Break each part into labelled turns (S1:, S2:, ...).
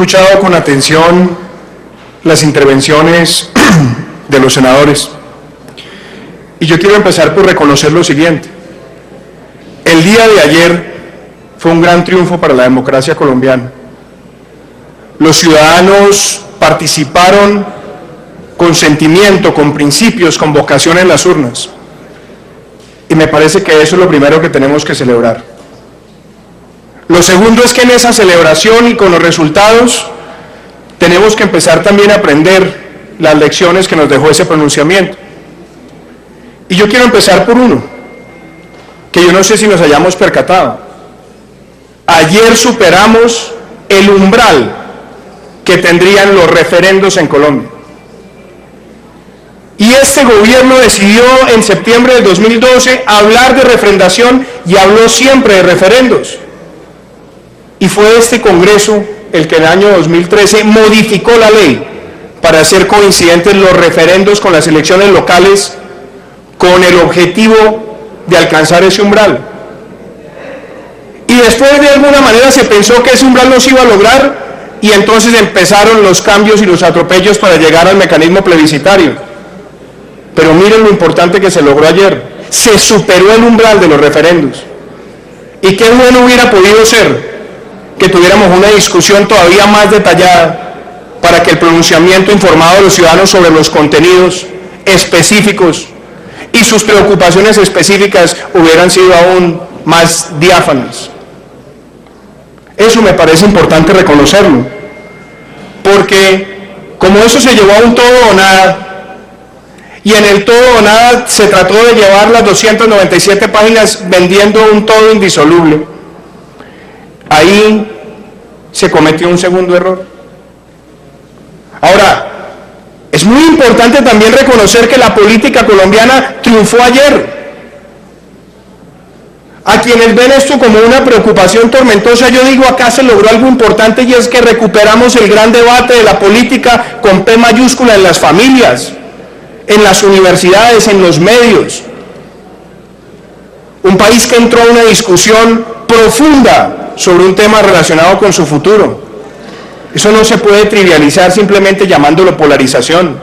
S1: escuchado con atención las intervenciones de los senadores y yo quiero empezar por reconocer lo siguiente. El día de ayer fue un gran triunfo para la democracia colombiana. Los ciudadanos participaron con sentimiento, con principios, con vocación en las urnas. Y me parece que eso es lo primero que tenemos que celebrar. Lo segundo es que en esa celebración y con los resultados tenemos que empezar también a aprender las lecciones que nos dejó ese pronunciamiento. Y yo quiero empezar por uno, que yo no sé si nos hayamos percatado. Ayer superamos el umbral que tendrían los referendos en Colombia. Y este gobierno decidió en septiembre del 2012 hablar de refrendación y habló siempre de referendos. Y fue este Congreso el que en el año 2013 modificó la ley para hacer coincidentes los referendos con las elecciones locales con el objetivo de alcanzar ese umbral. Y después de alguna manera se pensó que ese umbral no se iba a lograr y entonces empezaron los cambios y los atropellos para llegar al mecanismo plebiscitario. Pero miren lo importante que se logró ayer. Se superó el umbral de los referendos. Y qué bueno hubiera podido ser que tuviéramos una discusión todavía más detallada para que el pronunciamiento informado de los ciudadanos sobre los contenidos específicos y sus preocupaciones específicas hubieran sido aún más diáfanas. Eso me parece importante reconocerlo, porque como eso se llevó a un todo o nada, y en el todo o nada se trató de llevar las 297 páginas vendiendo un todo indisoluble, ahí se cometió un segundo error. Ahora, es muy importante también reconocer que la política colombiana triunfó ayer. A quienes ven esto como una preocupación tormentosa, yo digo, acá se logró algo importante y es que recuperamos el gran debate de la política con P mayúscula en las familias, en las universidades, en los medios. Un país que entró a una discusión profunda sobre un tema relacionado con su futuro. Eso no se puede trivializar simplemente llamándolo polarización.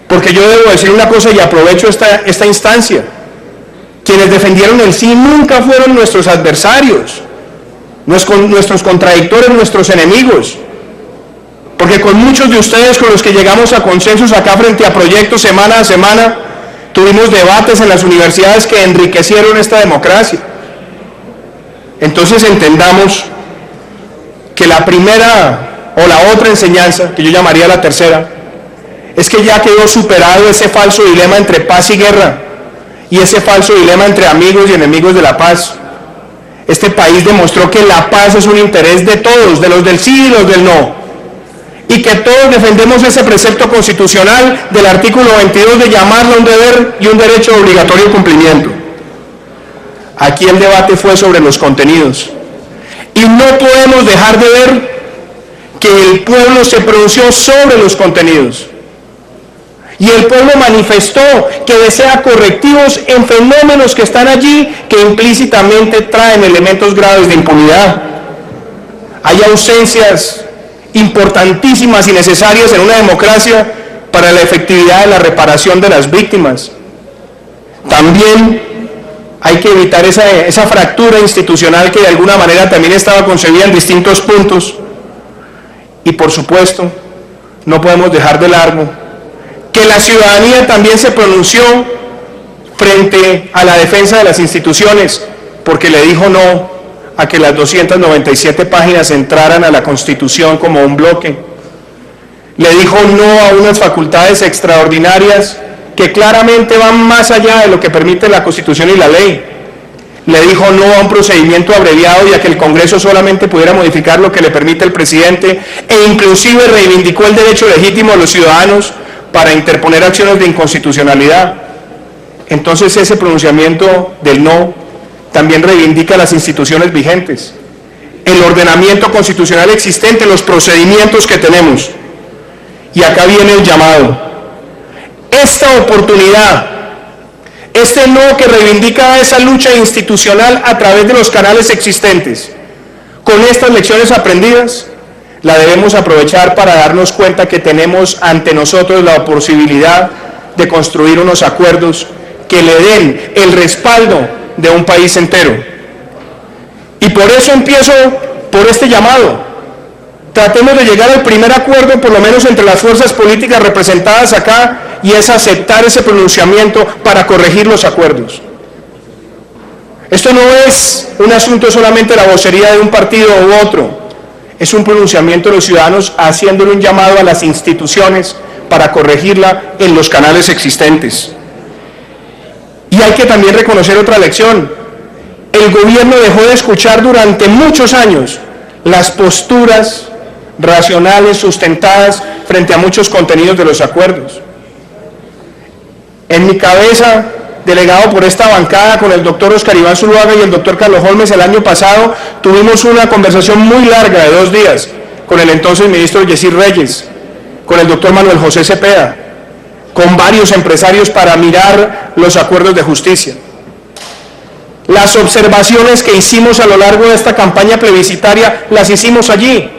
S1: Porque yo debo decir una cosa y aprovecho esta instancia. Quienes defendieron el sí nunca fueron nuestros adversarios, nuestros contradictores, nuestros enemigos. Porque con muchos de ustedes con los que llegamos a consensos acá frente a proyectos semana a semana, tuvimos debates en las universidades que enriquecieron esta democracia. Entonces entendamos que la primera o la otra enseñanza, que yo llamaría la tercera, es que ya quedó superado ese falso dilema entre paz y guerra y ese falso dilema entre amigos y enemigos de la paz. Este país demostró que la paz es un interés de todos, de los del sí y los del no, y que todos defendemos ese precepto constitucional del artículo 22 de llamarlo un deber y un derecho de obligatorio cumplimiento. Aquí el debate fue sobre los contenidos. Y no podemos dejar de ver que el pueblo se pronunció sobre los contenidos. Y el pueblo manifestó que desea correctivos en fenómenos que están allí, que implícitamente traen elementos graves de impunidad. Hay ausencias importantísimas y necesarias en una democracia para la efectividad de la reparación de las víctimas. También hay que evitar esa fractura institucional que de alguna manera también estaba concebida en distintos puntos. Y por supuesto, no podemos dejar de largo que la ciudadanía también se pronunció frente a la defensa de las instituciones, porque le dijo no a que las 297 páginas entraran a la Constitución como un bloque. Le dijo no a unas facultades extraordinarias que claramente van más allá de lo que permite la Constitución y la ley. Le dijo no a un procedimiento abreviado y a que el Congreso solamente pudiera modificar lo que le permite el presidente, e inclusive reivindicó el derecho legítimo de los ciudadanos para interponer acciones de inconstitucionalidad. Entonces ese pronunciamiento del no también reivindica las instituciones vigentes, el ordenamiento constitucional existente, los procedimientos que tenemos. Y acá viene el llamado. Esta oportunidad, este no que reivindica esa lucha institucional a través de los canales existentes, con estas lecciones aprendidas, la debemos aprovechar para darnos cuenta que tenemos ante nosotros la posibilidad de construir unos acuerdos que le den el respaldo de un país entero. Y por eso empiezo por este llamado. Tratemos de llegar al primer acuerdo, por lo menos entre las fuerzas políticas representadas acá, y es aceptar ese pronunciamiento para corregir los acuerdos. Esto no es un asunto solamente de la vocería de un partido u otro, es un pronunciamiento de los ciudadanos haciéndole un llamado a las instituciones para corregirla en los canales existentes. Y hay que también reconocer otra lección. El gobierno dejó de escuchar durante muchos años las posturas racionales, sustentadas frente a muchos contenidos de los acuerdos. En mi cabeza, delegado por esta bancada con el doctor Oscar Iván Zuluaga y el doctor Carlos Holmes, el año pasado tuvimos una conversación muy larga de 2 días con el entonces ministro Yesir Reyes, con el doctor Manuel José Cepeda, con varios empresarios para mirar los acuerdos de justicia. Las observaciones que hicimos a lo largo de esta campaña plebiscitaria las hicimos allí,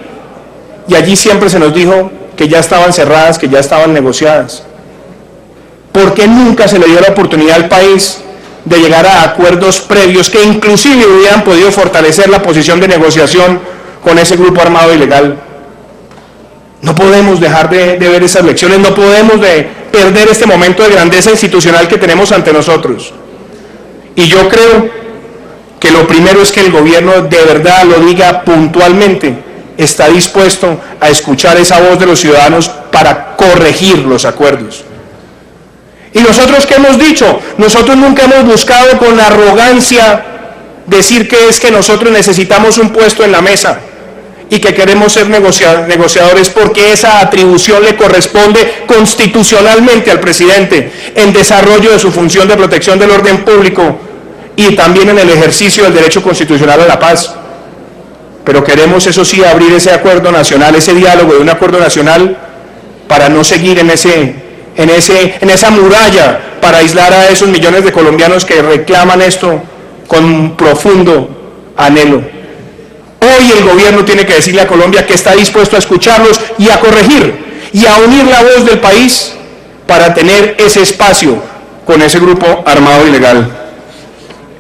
S1: y allí siempre se nos dijo que ya estaban cerradas, que ya estaban negociadas. ¿Por qué nunca se le dio la oportunidad al país de llegar a acuerdos previos que inclusive hubieran podido fortalecer la posición de negociación con ese grupo armado ilegal? No podemos dejar de ver esas lecciones, no podemos perder este momento de grandeza institucional que tenemos ante nosotros. Y yo creo que lo primero es que el gobierno de verdad lo diga puntualmente, está dispuesto a escuchar esa voz de los ciudadanos para corregir los acuerdos. ¿Y nosotros qué hemos dicho? Nosotros nunca hemos buscado con arrogancia decir que es que nosotros necesitamos un puesto en la mesa y que queremos ser negociadores, porque esa atribución le corresponde constitucionalmente al presidente en desarrollo de su función de protección del orden público y también en el ejercicio del derecho constitucional a la paz. Pero queremos, eso sí, abrir ese acuerdo nacional, ese diálogo de un acuerdo nacional, para no seguir en esa muralla, para aislar a esos millones de colombianos que reclaman esto con profundo anhelo. Hoy el gobierno tiene que decirle a Colombia que está dispuesto a escucharlos y a corregir y a unir la voz del país para tener ese espacio con ese grupo armado ilegal.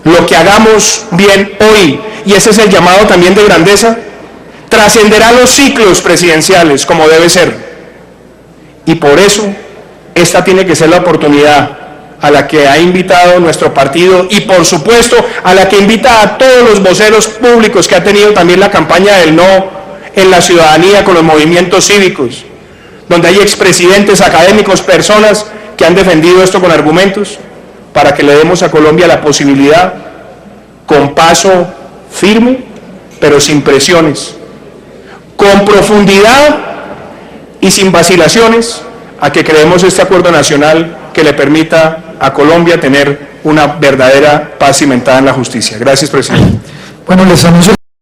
S1: Lo que hagamos bien hoy, y ese es el llamado también de grandeza, trascenderá los ciclos presidenciales como debe ser. Y por eso, esta tiene que ser la oportunidad a la que ha invitado nuestro partido y por supuesto a la que invita a todos los voceros públicos que ha tenido también la campaña del no en la ciudadanía con los movimientos cívicos, donde hay expresidentes, académicos, personas que han defendido esto con argumentos, para que le demos a Colombia la posibilidad, con paso firme, pero sin presiones, con profundidad y sin vacilaciones, a que creemos este acuerdo nacional que le permita a Colombia tener una verdadera paz cimentada en la justicia. Gracias, presidente.
S2: Bueno, les anuncio